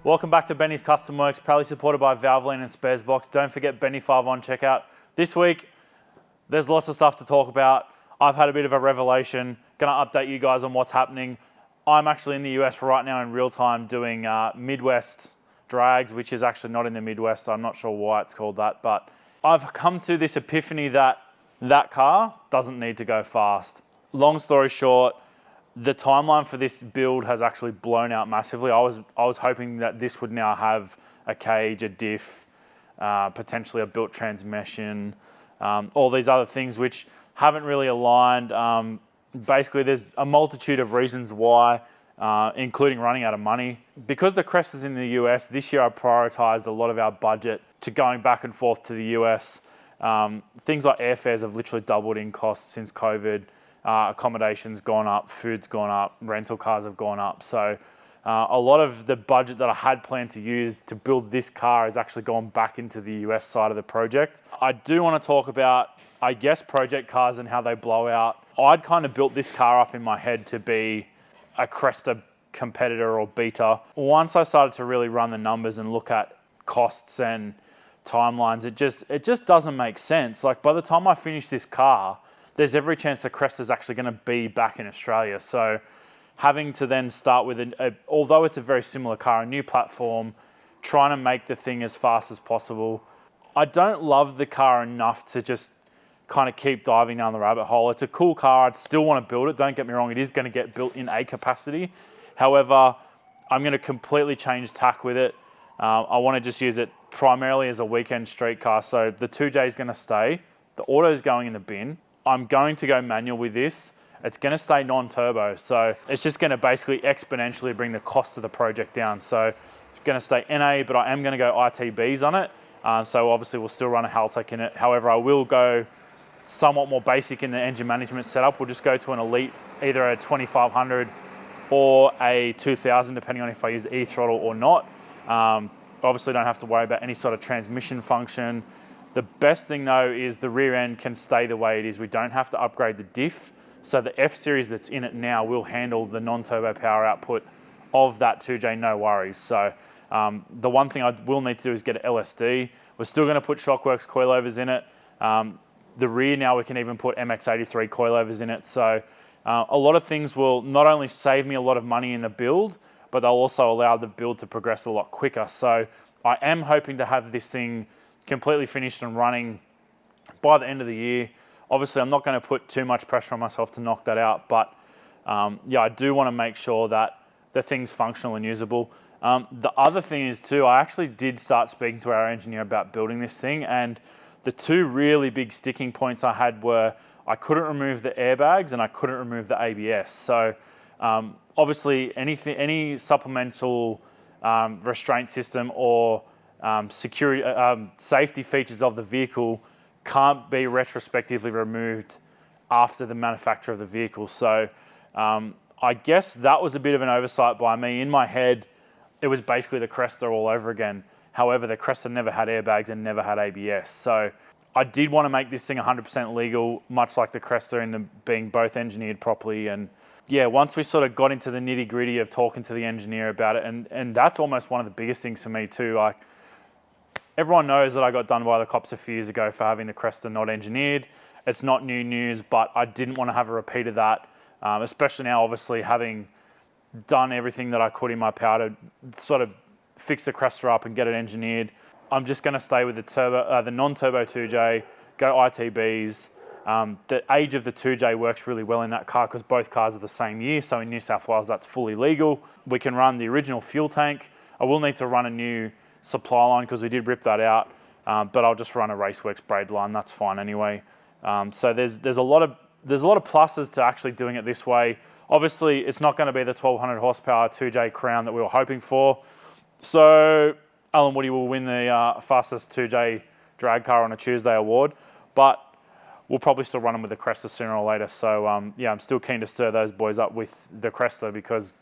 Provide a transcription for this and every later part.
Welcome back to Benny's Custom Works, proudly supported by Valvoline and Sparesbox. Don't forget Benny5 on checkout. This week, there's lots of stuff to talk about. I've had a bit of a revelation. Gonna update you guys on what's happening. I'm actually in the US right now in real time doing Midwest drags, which is actually not in the Midwest. I'm not sure why it's called that, but I've come to this epiphany that that car doesn't need to go fast. Long story short, the timeline for this build has actually blown out massively. I was hoping that this would now have a cage, a diff, potentially a built transmission, all these other things which haven't really aligned. Basically, there's a multitude of reasons why, including running out of money. Because the Cresta's in the US, this year I prioritized a lot of our budget to going back and forth to the US. Things like airfares have literally doubled in cost since COVID. Accommodation's gone up, food's gone up, rental cars have gone up. So a lot of the budget that I had planned to use to build this car has actually gone back into the US side of the project. I do want to talk about, I guess, project cars and how they blow out. I'd kind of built this car up in my head to be a Cresta competitor or beater. Once I started to really run the numbers and look at costs and timelines, it just doesn't make sense. Like, by the time I finish this car, there's every chance the Cresta's actually going to be back in Australia. So having to then start with, although it's a very similar car, a new platform, trying to make the thing as fast as possible. I don't love the car enough to just kind of keep diving down the rabbit hole. It's a cool car. I'd still want to build it. Don't get me wrong. It is going to get built in a capacity. However, I'm going to completely change tack with it. I want to just use it primarily as a weekend street car. So the 2J is going to stay. The auto is going in the bin. I'm going to go manual with this. It's going to stay non-turbo. So it's just going to basically exponentially bring the cost of the project down. So it's going to stay NA, but I am going to go ITBs on it. So obviously we'll still run a Haltech in it. However, I will go somewhat more basic in the engine management setup. We'll just go to an Elite, either a 2500 or a 2000, depending on if I use e-throttle or not. Obviously don't have to worry about any sort of transmission function. The best thing though is the rear end can stay the way it is. We don't have to upgrade the diff. So the F-Series that's in it now will handle the non-turbo power output of that 2J, no worries. So the one thing I will need to do is get an LSD. We're still gonna put Shockworks coilovers in it. The rear now we can even put MX83 coilovers in it. So a lot of things will not only save me a lot of money in the build, but they'll also allow the build to progress a lot quicker. So I am hoping to have this thing completely finished and running by the end of the year. Obviously, I'm not going to put too much pressure on myself to knock that out, but yeah, I do want to make sure that the thing's functional and usable. The other thing is too, I actually did start speaking to our engineer about building this thing, and the two really big sticking points I had were I couldn't remove the airbags and I couldn't remove the ABS. So obviously, any supplemental restraint system or safety features of the vehicle can't be retrospectively removed after the manufacture of the vehicle. So I guess that was a bit of an oversight by me. In my head, it was basically the Cresta all over again. However, the Cresta never had airbags and never had ABS. So I did want to make this thing 100% legal, much like the Cresta, in them being both engineered properly. And yeah, once we sort of got into the nitty gritty of talking to the engineer about it, and that's almost one of the biggest things for me too. Like, everyone knows that I got done by the cops a few years ago for having the Cresta not engineered. It's not new news, but I didn't want to have a repeat of that, especially now, obviously, having done everything that I could in my power to sort of fix the Cresta up and get it engineered. I'm just going to stay with the non-turbo 2J, go ITBs. The age of the 2J works really well in that car because both cars are the same year. So in New South Wales, that's fully legal. We can run the original fuel tank. I will need to run a new supply line because we did rip that out, but I'll just run a Raceworks braid line. That's fine anyway. So there's a lot of pluses to actually doing it this way. Obviously, it's not going to be the 1200 horsepower 2J Crown that we were hoping for. So Alan Woody will win the fastest 2J drag car on a Tuesday award, but we'll probably still run them with the Cresta sooner or later. So yeah, I'm still keen to stir those boys up with the Cresta because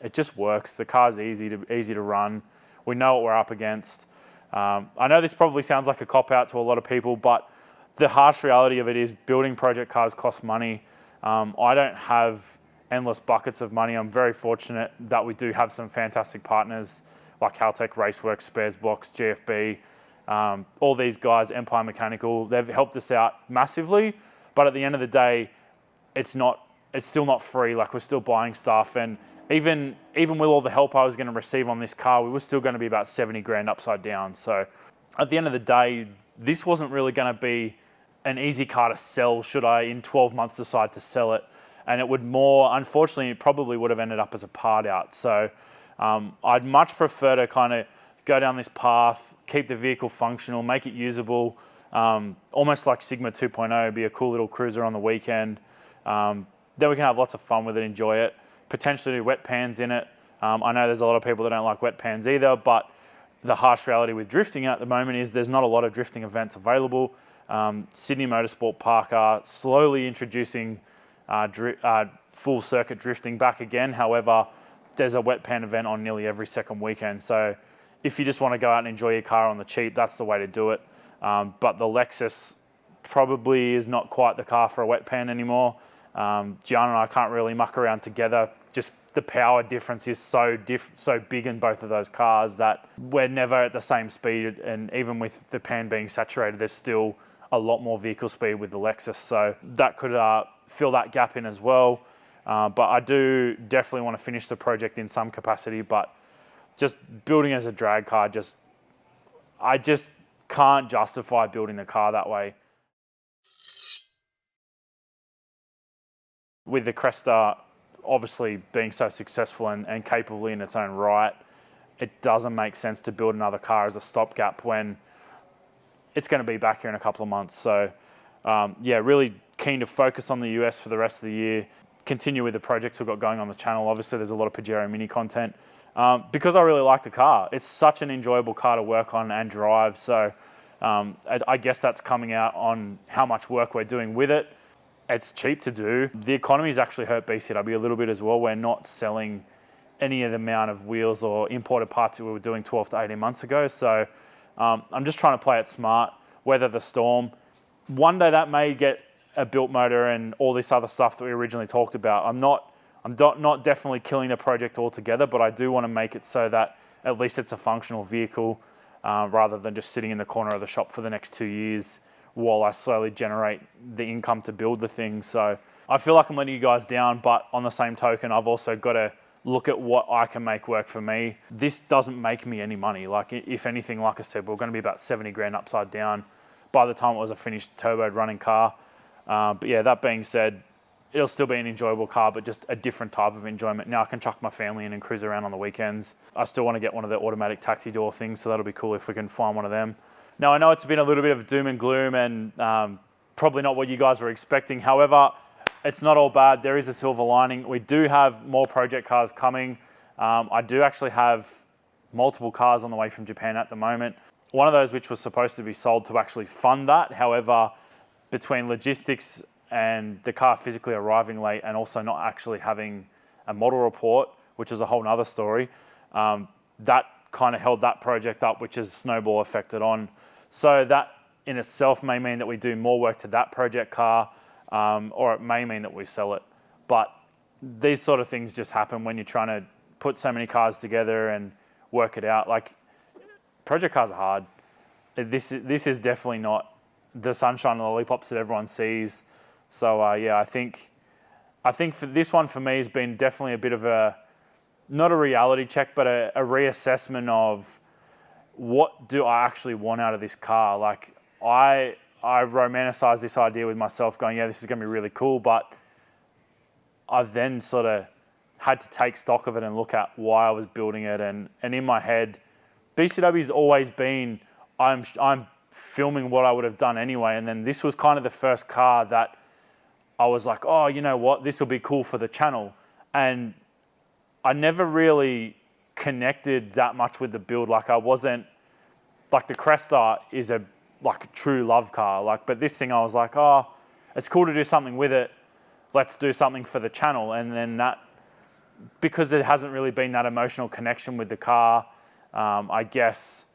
it just works. The car's easy to run. We know what we're up against. I know this probably sounds like a cop-out to a lot of people, but the harsh reality of it is building project cars costs money. I don't have endless buckets of money. I'm very fortunate that we do have some fantastic partners like Haltech Raceworks, Sparesbox, GFB, all these guys, Empire Mechanical, they've helped us out massively. But at the end of the day, it's still not free. Like, we're still buying stuff, and even with all the help I was going to receive on this car, we were still going to be about 70 grand upside down. So at the end of the day, this wasn't really going to be an easy car to sell should I in 12 months decide to sell it. And it would unfortunately, it probably would have ended up as a part out. So I'd much prefer to kind of go down this path, keep the vehicle functional, make it usable, almost like Sigma 2.0, be a cool little cruiser on the weekend. Then we can have lots of fun with it, enjoy it, potentially do wet pans in it. I know there's a lot of people that don't like wet pans either, but the harsh reality with drifting at the moment is there's not a lot of drifting events available. Sydney Motorsport Park are slowly introducing full circuit drifting back again. However, there's a wet pan event on nearly every second weekend. So if you just want to go out and enjoy your car on the cheap, that's the way to do it. But the Lexus probably is not quite the car for a wet pan anymore. Gian and I can't really muck around together. Just the power difference is so big in both of those cars that we're never at the same speed. And even with the pan being saturated, there's still a lot more vehicle speed with the Lexus. So that could fill that gap in as well. But I do definitely want to finish the project in some capacity. But just building as a drag car, I just can't justify building the car that way. With the Cresta obviously being so successful and capable in its own right, it doesn't make sense to build another car as a stopgap when it's going to be back here in a couple of months. So yeah, really keen to focus on the US for the rest of the year, continue with the projects we've got going on the channel. Obviously there's a lot of Pajero Mini content because I really like the car. It's such an enjoyable car to work on and drive. So I guess that's coming out on how much work we're doing with it. It's cheap to do. The economy's actually hurt BCW a little bit as well. We're not selling any of the amount of wheels or imported parts that we were doing 12 to 18 months ago. So I'm just trying to play it smart, weather the storm. One day that may get a built motor and all this other stuff that we originally talked about. I'm not definitely killing the project altogether, but I do want to make it so that at least it's a functional vehicle rather than just sitting in the corner of the shop for the next 2 years while I slowly generate the income to build the thing. So I feel like I'm letting you guys down, but on the same token, I've also got to look at what I can make work for me. This doesn't make me any money. Like, if anything, like I said, we're going to be about 70 grand upside down by the time it was a finished turboed running car. But yeah, that being said, it'll still be an enjoyable car, but just a different type of enjoyment. Now I can chuck my family in and cruise around on the weekends. I still want to get one of the automatic taxi door things, so that'll be cool if we can find one of them. Now, I know it's been a little bit of doom and gloom and probably not what you guys were expecting. However, it's not all bad. There is a silver lining. We do have more project cars coming. I do actually have multiple cars on the way from Japan at the moment. One of those which was supposed to be sold to actually fund that. However, between logistics and the car physically arriving late and also not actually having a model report, which is a whole nother story, that kind of held that project up, which is snowball affected on. So that in itself may mean that we do more work to that project car, or it may mean that we sell it. But these sort of things just happen when you're trying to put so many cars together and work it out. Like, project cars are hard. This is definitely not the sunshine and lollipops that everyone sees. So yeah, I think for this one for me has been definitely a bit of not a reality check, but a reassessment of what do I actually want out of this car. Like, I romanticized this idea with myself going, yeah, this is going to be really cool, but I've then sort of had to take stock of it and look at why I was building it. And in my head, BCW's always been, I'm filming what I would have done anyway. And then this was kind of the first car that I was like, oh, you know what, this will be cool for the channel. And I never really connected that much with the build. Like, I wasn't, like, the Cresta is a true love car. Like, but this thing I was like, oh, it's cool to do something with it. Let's do something for the channel. And then that, because it hasn't really been that emotional connection with the car, I guess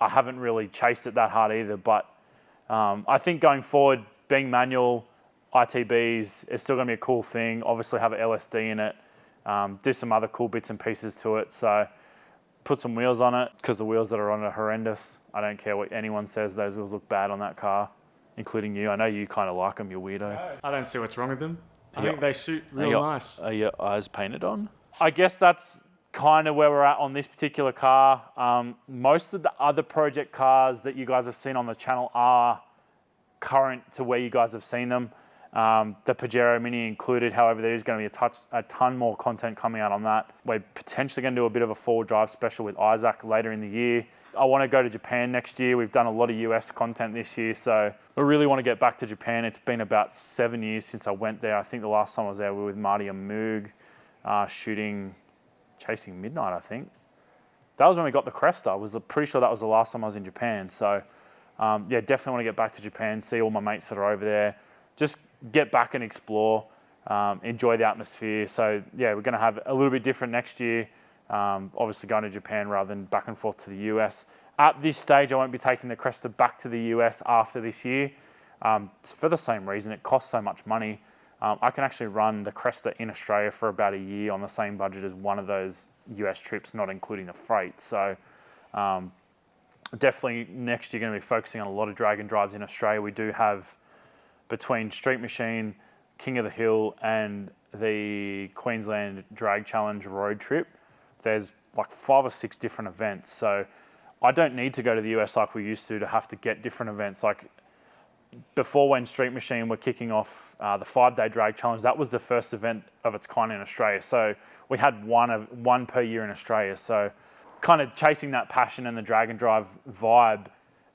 I haven't really chased it that hard either. But I think going forward, being manual, ITBs is still going to be a cool thing. Obviously have an LSD in it, do some other cool bits and pieces to it. So put some wheels on it because the wheels that are on it are horrendous. I don't care what anyone says, those wheels look bad on that car, including you. I know you kind of like them, you weirdo. I don't see what's wrong with them. I think they suit real nice. Are your eyes painted on? I guess that's kind of where we're at on this particular car. Most of the other project cars that you guys have seen on the channel are current to where you guys have seen them. The Pajero Mini included. However, there is going to be a ton more content coming out on that. We're potentially going to do a bit of a forward drive special with Isaac later in the year. I want to go to Japan next year. We've done a lot of US content this year, so I really want to get back to Japan. It's been about 7 years since I went there. I think the last time I was there, we were with Marty and Moog, shooting Chasing Midnight, I think. That was when we got the Cresta. I was pretty sure that was the last time I was in Japan. So yeah, definitely want to get back to Japan, see all my mates that are over there. Just get back and explore, enjoy the atmosphere. So yeah, we're going to have a little bit different next year. Obviously going to Japan rather than back and forth to the US. At this stage, I won't be taking the Cresta back to the US after this year. For the same reason, it costs so much money. I can actually run the Cresta in Australia for about a year on the same budget as one of those US trips, not including the freight. So definitely next year going to be focusing on a lot of drag and drives in Australia. We do have, between Street Machine, King of the Hill and the Queensland Drag Challenge road trip, there's like 5 or 6 different events. So I don't need to go to the US like we used to have to get different events. Like before, when Street Machine were kicking off the 5-day drag challenge, that was the first event of its kind in Australia. So we had one per year in Australia. So kind of chasing that passion and the drag and drive vibe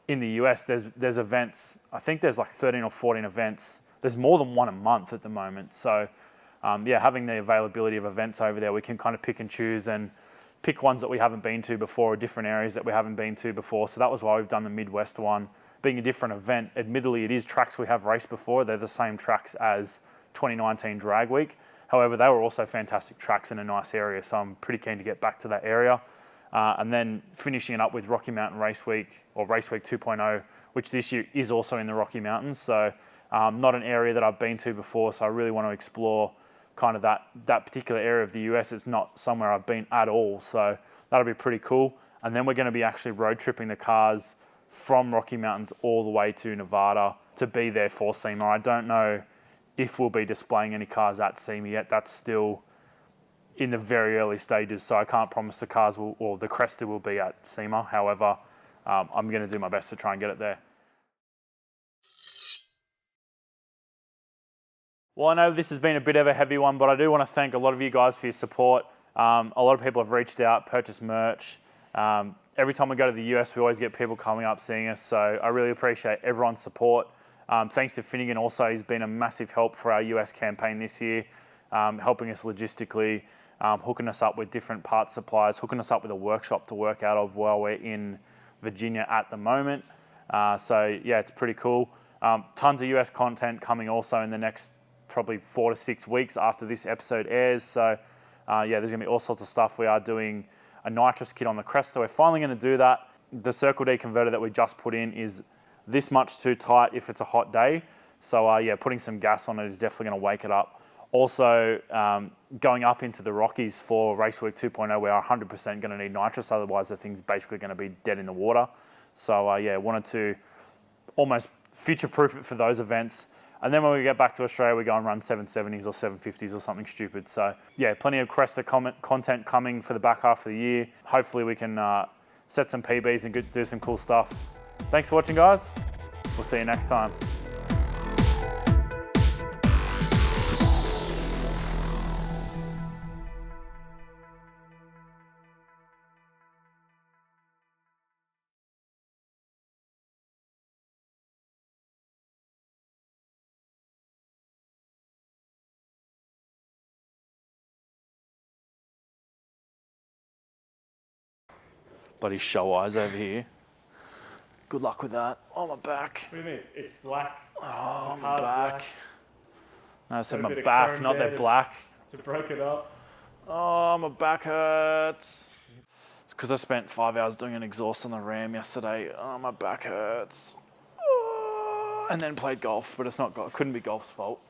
in the US, there's events. I think there's like 13 or 14 events. There's more than one a month at the moment. So yeah, having the availability of events over there, we can kind of pick and choose and pick ones that we haven't been to before or different areas that we haven't been to before. So that was why we've done the Midwest one, being a different event. Admittedly, it is tracks we have raced before. They're the same tracks as 2019 Drag Week. However, they were also fantastic tracks in a nice area. So I'm pretty keen to get back to that area. And then finishing it up with Rocky Mountain Race Week, or Race Week 2.0, which this year is also in the Rocky Mountains. So not an area that I've been to before. So I really want to explore kind of that particular area of the US. It's not somewhere I've been at all. So that'll be pretty cool. And then we're going to be actually road tripping the cars from Rocky Mountains all the way to Nevada to be there for SEMA. I don't know if we'll be displaying any cars at SEMA yet. That's still in the very early stages. So I can't promise the cars will, or the Cresta will be at SEMA. However, I'm going to do my best to try and get it there. Well, I know this has been a bit of a heavy one, but I do want to thank a lot of you guys for your support. A lot of people have reached out, purchased merch. Every time we go to the US, we always get people coming up, seeing us. So I really appreciate everyone's support. Thanks to Finnegan also. He's been a massive help for our US campaign this year, helping us logistically, hooking us up with different parts suppliers, hooking us up with a workshop to work out of while we're in Virginia at the moment. So yeah, it's pretty cool. Tons of US content coming also in the next probably 4 to 6 weeks after this episode airs. So yeah, there's gonna be all sorts of stuff. We are doing a nitrous kit on the Cresta. We're finally gonna do that. The Circle D converter that we just put in is this much too tight if it's a hot day. So yeah, putting some gas on it is definitely gonna wake it up. Also, going up into the Rockies for Race Week 2.0, we are 100% gonna need nitrous, otherwise the thing's basically gonna be dead in the water. So yeah, wanted to almost future-proof it for those events. And then when we get back to Australia, we go and run 770s or 750s or something stupid. So yeah, plenty of Cresta content coming for the back half of the year. Hopefully we can set some PBs and do some cool stuff. Thanks for watching, guys. We'll see you next time. Bloody show eyes over here. Good luck with that. Oh, my back. What do you mean? It's black. Oh, my back. No, I said Got a my bit of back, chrome not there that black. To break it up. Oh, my back hurts. It's because I spent 5 hours doing an exhaust on the Ram yesterday. Oh, my back hurts. Oh, and then played golf, but it's not golf. It couldn't be golf's fault.